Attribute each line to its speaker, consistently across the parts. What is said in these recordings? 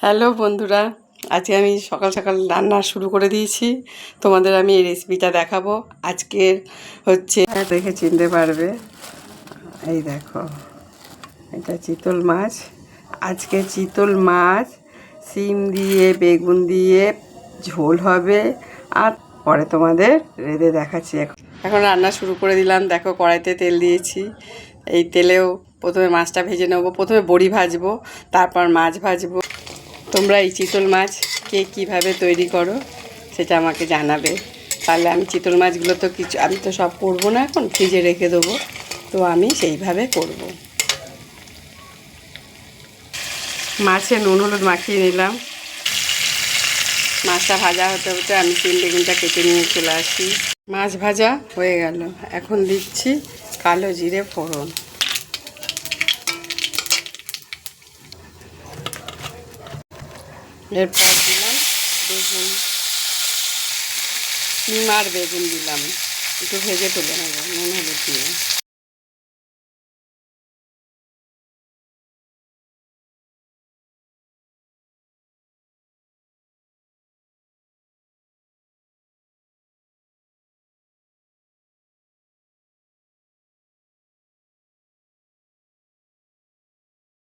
Speaker 1: Hello বন্ধুরা, আজকে আমি সকাল সকাল রান্না শুরু করে দিয়েছি। তোমাদের আমি এই রেসিপিটা দেখাবো। আজকের হচ্ছে দেখে চিনতে পারবে, এই দেখো, এটা চিতল মাছ। আজকে চিতল মাছ শিম দিয়ে বেগুন দিয়ে ঝোল হবে, আর পরে তোমাদের রেঁধে দেখাচ্ছি। এখন রান্না শুরু করে দিলাম। দেখো, কড়াইতে তেল দিয়েছি। এই তেলেও প্রথমে মাছটা ভেজে নেবো। প্রথমে বড়ি ভাজবো, তারপর মাছ ভাজবো। তোমরা এই চিতল মাছ কে কীভাবে তৈরি করো সেটা আমাকে জানাবে। তাহলে আমি চিতল মাছগুলো তো আমি তো সব করবো না, এখন ফ্রিজে রেখে দেবো। তো আমি সেইভাবে করব। মাছে নুন হলুদ মাখিয়ে নিলাম। মাছটা ভাজা হতে হতে আমি শিম বেগুনটা কেটে নিয়ে চলে আসি। মাছ ভাজা হয়ে গেল, এখন দিচ্ছি কালো জিরে ফোড়ন। এরপর দিলাম বেগুন, শিম আর বেগুন দিলাম, একটু ভেজে তুলে নেবো নুন হলুদ দিয়ে।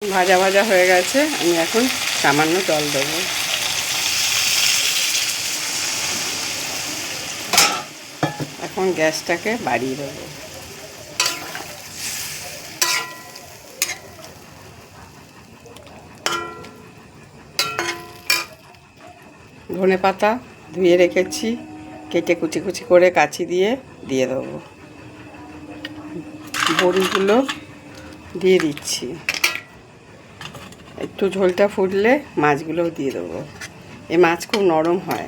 Speaker 1: ভাজা ভাজা হয়ে গেছে, আমি এখন সামান্য জল দেবো। এখন গ্যাসটাকে বাড়িয়ে দেবো। ধনে পাতা ধুয়ে রেখেছি, কেটে কুচি কুচি করে কাঁচি দিয়ে দিয়ে দেবো। বড়িগুলো দিয়ে দিচ্ছি। একটু ঝোলটা ফুটলে মাছগুলোও দিয়ে দেবো। এই মাছ খুব নরম হয়,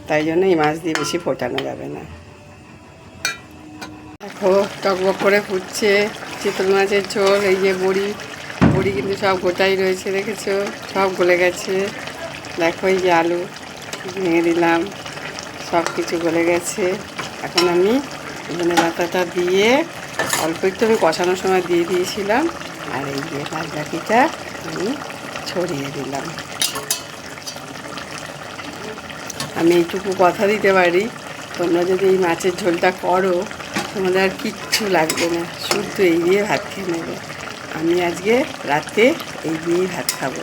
Speaker 1: তাই জন্য এই মাছ দিয়ে বেশি ফোটানো যাবে না। দেখো, টকবক করে ফুটছে চিতল মাছের ঝোল। এই যে বড়ি কিন্তু সব গোটাই রয়েছে, দেখেছো, সব গলে গেছে। দেখো, এই যে আলু ভেঙে দিলাম, সব কিছু গলে গেছে। এখন আমি ধনে পাতাটা দিয়ে অল্প একটু আমি কষানোর সময় দিয়ে দিয়েছিলাম, আর এই যে বাদবাকিটা আমি ছড়িয়ে দিলাম। আমি এইটুকু কথা দিতে পারি, তোমরা যদি এই মাছের ঝোলটা করো, তোমাদের আর কিচ্ছু লাগবে না, শুধু এই দিয়ে ভাত খেয়ে নেবে। আমি আজকে রাতে এই দিয়েই ভাত খাবো।